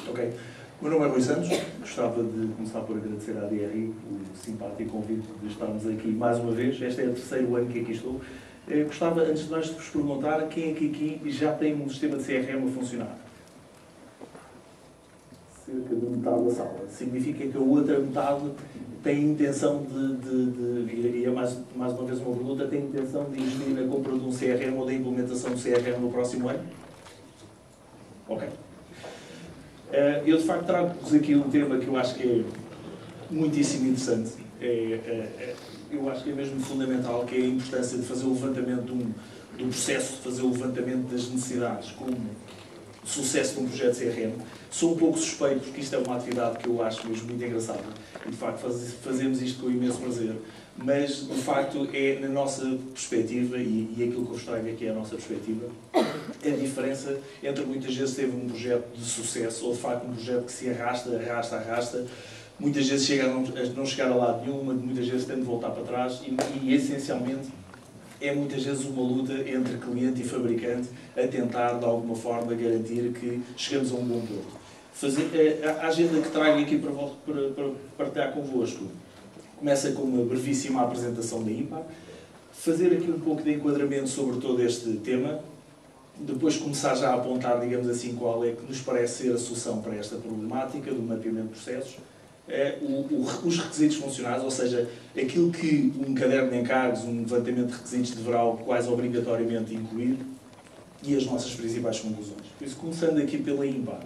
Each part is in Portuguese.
Ok. O meu nome é Rui Santos. Gostava de começar por agradecer à DRI o simpático convite de estarmos aqui mais uma vez. Este é o terceiro ano que aqui estou. Gostava, antes de mais, de vos perguntar quem é que aqui já tem um sistema de CRM a funcionar. Cerca de metade da sala. Significa que a outra metade tem intenção e é mais uma vez uma pergunta, tem intenção de investir na compra de um CRM ou da implementação do CRM no próximo ano? Ok. Eu, de facto, trago-vos aqui um tema que eu acho que é muitíssimo interessante. Eu acho que é mesmo fundamental, que é a importância de fazer o levantamento do processo, de fazer o levantamento das necessidades como sucesso de um projeto CRM. Sou um pouco suspeito, porque isto é uma atividade que eu acho mesmo muito engraçada. E, de facto, fazemos isto com imenso prazer. Mas, de facto, é na nossa perspectiva, e aquilo que eu vos trago aqui é a nossa perspectiva, a diferença entre muitas vezes teve um projeto de sucesso ou, de facto, um projeto que se arrasta, muitas vezes chega a não chegar a lado nenhum, muitas vezes tem de voltar para trás e essencialmente, é muitas vezes uma luta entre cliente e fabricante a tentar, de alguma forma, garantir que chegamos a um bom ponto. A agenda que trago aqui para partilhar convosco começa com uma brevíssima apresentação da IMPA, fazer aqui um pouco de enquadramento sobre todo este tema, depois começar já a apontar, digamos assim, qual é que nos parece ser a solução para esta problemática do mapeamento de processos, os requisitos funcionais, ou seja, aquilo que um caderno de encargos, um levantamento de requisitos deverá quase obrigatoriamente incluir e as nossas principais conclusões. Por isso, começando aqui pela IMPAR.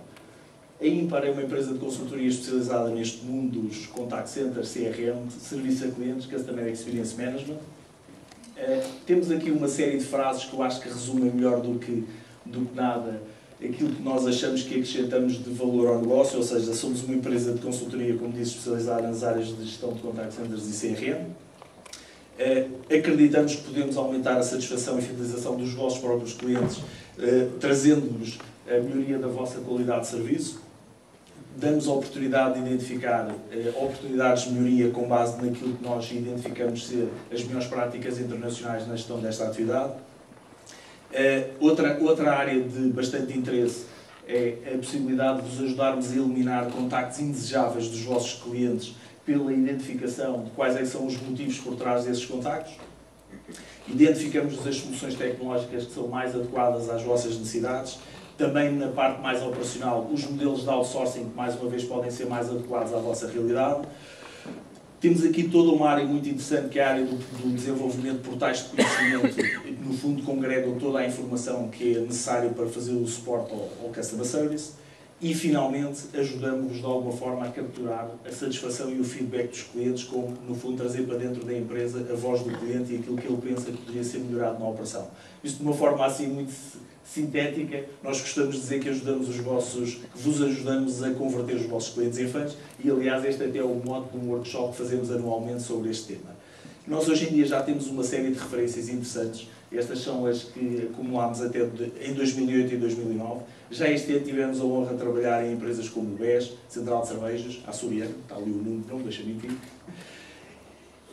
A IMPAR é uma empresa de consultoria especializada neste mundo dos contact centers, CRM, serviço a clientes, Customer Experience Management. Temos aqui uma série de frases que eu acho que resumem melhor do que nada aquilo que nós achamos que acrescentamos de valor ao negócio, ou seja, somos uma empresa de consultoria, como disse, especializada nas áreas de gestão de contact centers e CRM. Acreditamos que podemos aumentar a satisfação e fidelização dos vossos próprios clientes, trazendo-nos a melhoria da vossa qualidade de serviço. Damos a oportunidade de identificar oportunidades de melhoria com base naquilo que nós identificamos ser as melhores práticas internacionais na gestão desta atividade. Outra área de bastante interesse é a possibilidade de vos ajudarmos a eliminar contactos indesejáveis dos vossos clientes pela identificação de quais é que são os motivos por trás desses contactos. Identificamos as soluções tecnológicas que são mais adequadas às vossas necessidades. Também na parte mais operacional, os modelos de outsourcing que, mais uma vez, podem ser mais adequados à vossa realidade. Temos aqui toda uma área muito interessante, que é a área do desenvolvimento de portais de conhecimento, que no fundo congregam toda a informação que é necessária para fazer o suporte ao Customer Service. E, finalmente, ajudamos-vos de alguma forma a capturar a satisfação e o feedback dos clientes, como, no fundo, trazer para dentro da empresa a voz do cliente e aquilo que ele pensa que poderia ser melhorado na operação. Isto de uma forma assim muito sintética, nós gostamos de dizer que vos ajudamos a converter os vossos clientes em fãs e, aliás, este até é o mote de um workshop que fazemos anualmente sobre este tema. Nós, hoje em dia, já temos uma série de referências interessantes. Estas são as que acumulámos até em 2008 e 2009. Já este ano tivemos a honra de trabalhar em empresas como o BES, Central de Cervejas, a Açoriana, está ali o Nuno, não deixa mentir.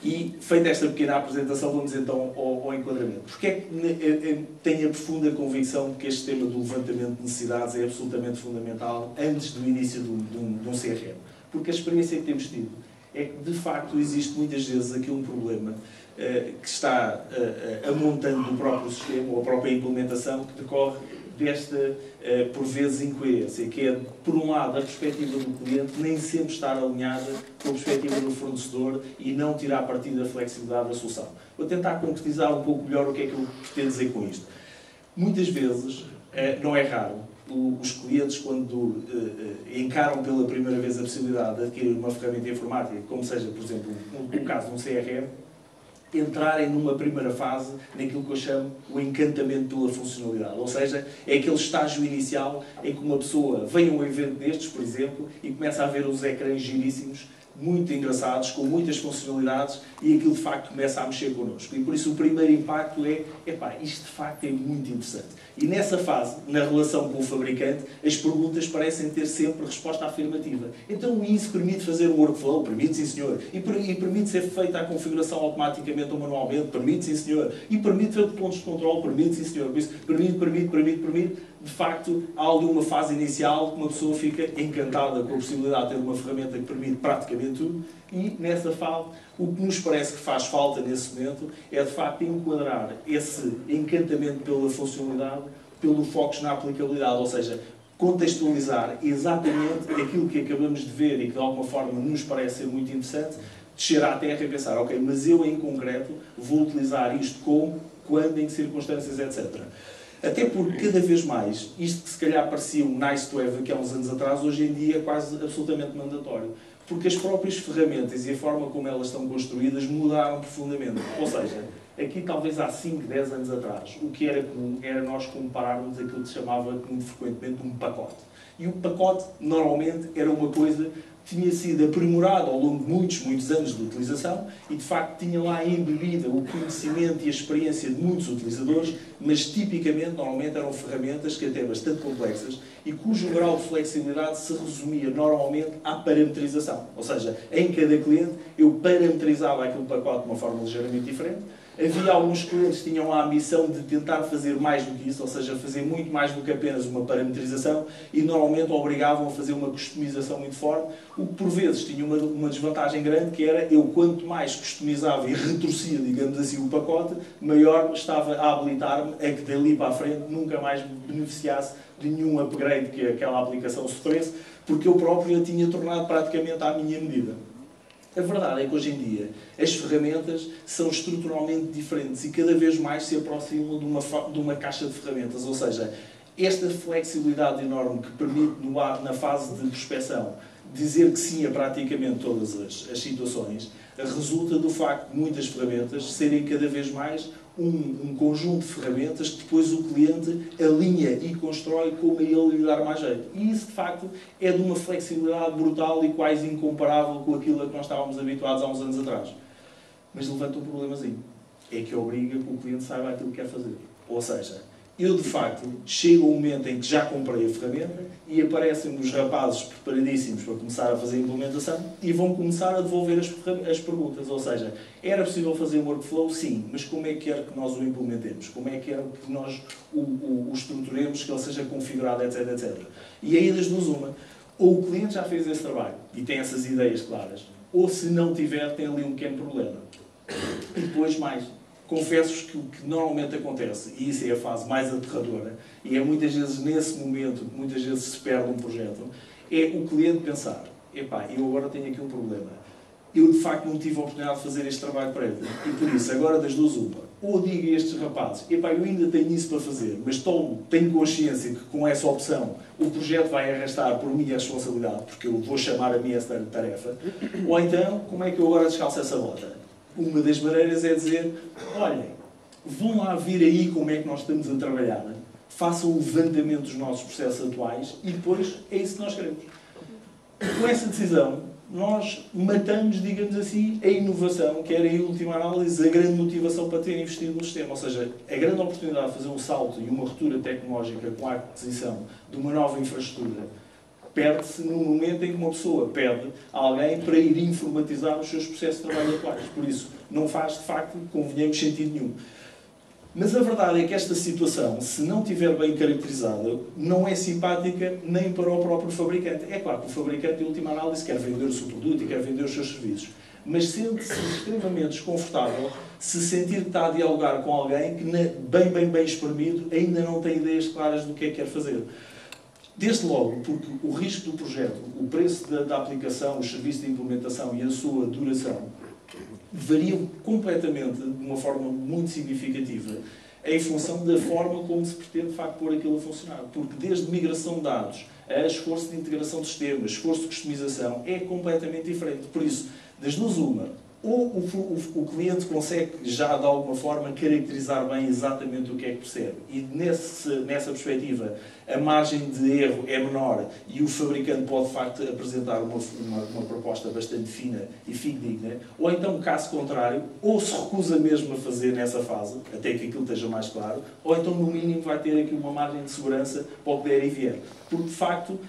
E, feita esta pequena apresentação, vamos então ao enquadramento. Porque é que tenho a profunda convicção de que este tema do levantamento de necessidades é absolutamente fundamental antes do início de um CRM? Porque a experiência que temos tido é que, de facto, existe muitas vezes aqui um problema que está amontando o próprio sistema ou a própria implementação que decorre desta, por vezes, incoerência, que é, por um lado, a perspectiva do cliente nem sempre estar alinhada com a perspectiva do fornecedor e não tirar partido da flexibilidade da solução. Vou tentar concretizar um pouco melhor o que é que eu pretendo dizer com isto. Muitas vezes, não é raro, os clientes, quando encaram pela primeira vez a possibilidade de adquirir uma ferramenta informática, como seja, por exemplo, o caso de um CRM, entrarem numa primeira fase naquilo que eu chamo o encantamento pela funcionalidade. Ou seja, é aquele estágio inicial em que uma pessoa vem a um evento destes, por exemplo, e começa a ver os ecrãs giríssimos, muito engraçados, com muitas funcionalidades, e aquilo de facto começa a mexer connosco. E por isso o primeiro impacto é, isto de facto é muito interessante. E nessa fase, na relação com o fabricante, as perguntas parecem ter sempre resposta afirmativa. Então isso permite fazer um workflow? Permite, sim senhor. E permite ser feita a configuração automaticamente ou manualmente? Permite, sim senhor. E permite ter pontos de controle? Permite, sim senhor. Por isso, permite. de facto, há ali uma fase inicial que uma pessoa fica encantada com a possibilidade de ter uma ferramenta que permite praticamente tudo, e nessa fase, o que nos parece que faz falta nesse momento é, de facto, enquadrar esse encantamento pela funcionalidade, pelo foco na aplicabilidade, ou seja, contextualizar exatamente aquilo que acabamos de ver e que, de alguma forma, nos parece ser muito interessante, descer à terra e pensar, ok, mas eu, em concreto, vou utilizar isto como, quando, em que circunstâncias, etc. Até porque, cada vez mais, isto que se calhar parecia um nice to have aqui há uns anos atrás, hoje em dia é quase absolutamente mandatório. Porque as próprias ferramentas e a forma como elas estão construídas mudaram profundamente. Ou seja, aqui talvez há 5, 10 anos atrás, o que era comum era nós compararmos aquilo que se chamava muito frequentemente um pacote. E o pacote, normalmente, era uma coisa que tinha sido aprimorada ao longo de muitos anos de utilização e, de facto, tinha lá embebida o conhecimento e a experiência de muitos utilizadores, mas, tipicamente, normalmente eram ferramentas que até bastante complexas e cujo grau de flexibilidade se resumia, normalmente, à parametrização. Ou seja, em cada cliente, eu parametrizava aquele pacote de uma forma ligeiramente diferente. Havia alguns clientes que tinham a ambição de tentar fazer mais do que isso, ou seja, fazer muito mais do que apenas uma parametrização e normalmente obrigavam a fazer uma customização muito forte, o que por vezes tinha uma desvantagem grande, que era eu quanto mais customizava e retorcia, digamos assim, o pacote, maior estava a habilitar-me a que dali para a frente nunca mais me beneficiasse de nenhum upgrade que aquela aplicação sofresse, porque eu próprio a tinha tornado praticamente à minha medida. A verdade é que hoje em dia as ferramentas são estruturalmente diferentes e cada vez mais se aproximam de uma caixa de ferramentas. Ou seja, esta flexibilidade enorme que permite, na fase de prospecção, dizer que sim a praticamente todas as situações, resulta do facto de muitas ferramentas serem cada vez mais um conjunto de ferramentas que depois o cliente alinha e constrói como a ele lhe dar mais jeito. E isso, de facto, é de uma flexibilidade brutal e quase incomparável com aquilo a que nós estávamos habituados há uns anos atrás. Mas levanta um problemazinho. É que obriga que o cliente saiba aquilo que quer fazer. Ou seja, eu, de facto, chego ao momento em que já comprei a ferramenta e aparecem os rapazes preparadíssimos para começar a fazer a implementação e vão começar a devolver as perguntas. Ou seja, era possível fazer um workflow? Sim, mas como é que quer que nós o implementemos? Como é que quer que nós o estruturemos, que ele seja configurado, etc, etc. E aí, das duas, uma. Ou o cliente já fez esse trabalho e tem essas ideias claras, ou se não tiver, tem ali um pequeno problema. E depois mais. Confesso-vos que o que normalmente acontece, e isso é a fase mais aterradora, e é muitas vezes nesse momento que muitas vezes se perde um projeto, é o cliente pensar, epá, eu agora tenho aqui um problema. Eu, de facto, não tive a oportunidade de fazer este trabalho para ele. E por isso, agora das duas uma, ou digo a estes rapazes, epá, eu ainda tenho isso para fazer, mas tenho consciência que com essa opção o projeto vai arrastar por minha responsabilidade, porque eu vou chamar a minha essa tarefa, ou então, como é que eu agora descalço essa bota? Uma das maneiras é dizer, olhem, vão lá ver aí como é que nós estamos a trabalhar, façam o levantamento dos nossos processos atuais e depois é isso que nós queremos. Com essa decisão, nós matamos, digamos assim, a inovação, que era, em última análise, a grande motivação para ter investido no sistema. Ou seja, a grande oportunidade de fazer um salto e uma ruptura tecnológica com a aquisição de uma nova infraestrutura perde-se no momento em que uma pessoa pede a alguém para ir informatizar os seus processos de trabalho atuais. Por isso, não faz, de facto, convenhamos, sentido nenhum. Mas a verdade é que esta situação, se não estiver bem caracterizada, não é simpática nem para o próprio fabricante. É claro que o fabricante, em última análise, quer vender o seu produto e quer vender os seus serviços. Mas sente-se extremamente desconfortável se sentir que está a dialogar com alguém que, bem espremido, ainda não tem ideias claras do que é que quer fazer. Desde logo, porque o risco do projeto, o preço da aplicação, o serviço de implementação e a sua duração variam completamente, de uma forma muito significativa, em função da forma como se pretende, de facto, pôr aquilo a funcionar. Porque desde migração de dados a esforço de integração de sistemas, esforço de customização, é completamente diferente. Por isso, das duas uma, ou o cliente consegue já, de alguma forma, caracterizar bem exatamente o que é que percebe. E nessa perspectiva, a margem de erro é menor e o fabricante pode, de facto, apresentar uma proposta bastante fina e fidedigna. Ou então, caso contrário, ou se recusa mesmo a fazer nessa fase, até que aquilo esteja mais claro, ou então, no mínimo, vai ter aqui uma margem de segurança para o que der e vier. Porque, de facto,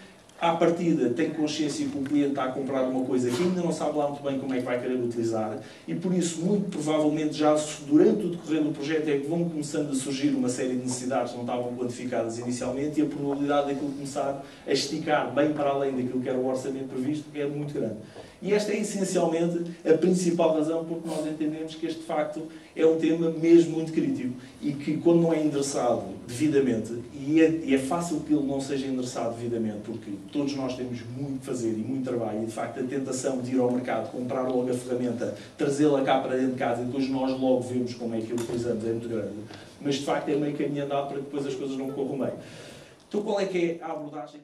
à partida tem consciência que o cliente está a comprar uma coisa que ainda não sabe lá muito bem como é que vai querer utilizar e por isso, muito provavelmente, já durante o decorrer do projeto é que vão começando a surgir uma série de necessidades que não estavam quantificadas inicialmente e a probabilidade daquilo começar a esticar bem para além daquilo que era o orçamento previsto é muito grande. E esta é essencialmente a principal razão porque nós entendemos que este, de facto, é um tema mesmo muito crítico e que, quando não é endereçado devidamente, e é fácil que ele não seja endereçado devidamente, porque todos nós temos muito que fazer e muito trabalho, e de facto a tentação de ir ao mercado, comprar logo a ferramenta, trazê-la cá para dentro de casa e depois nós logo vemos como é que a utilizamos é muito grande. Mas de facto é meio caminho andado para que depois as coisas não corram bem. Então qual é que é a abordagem?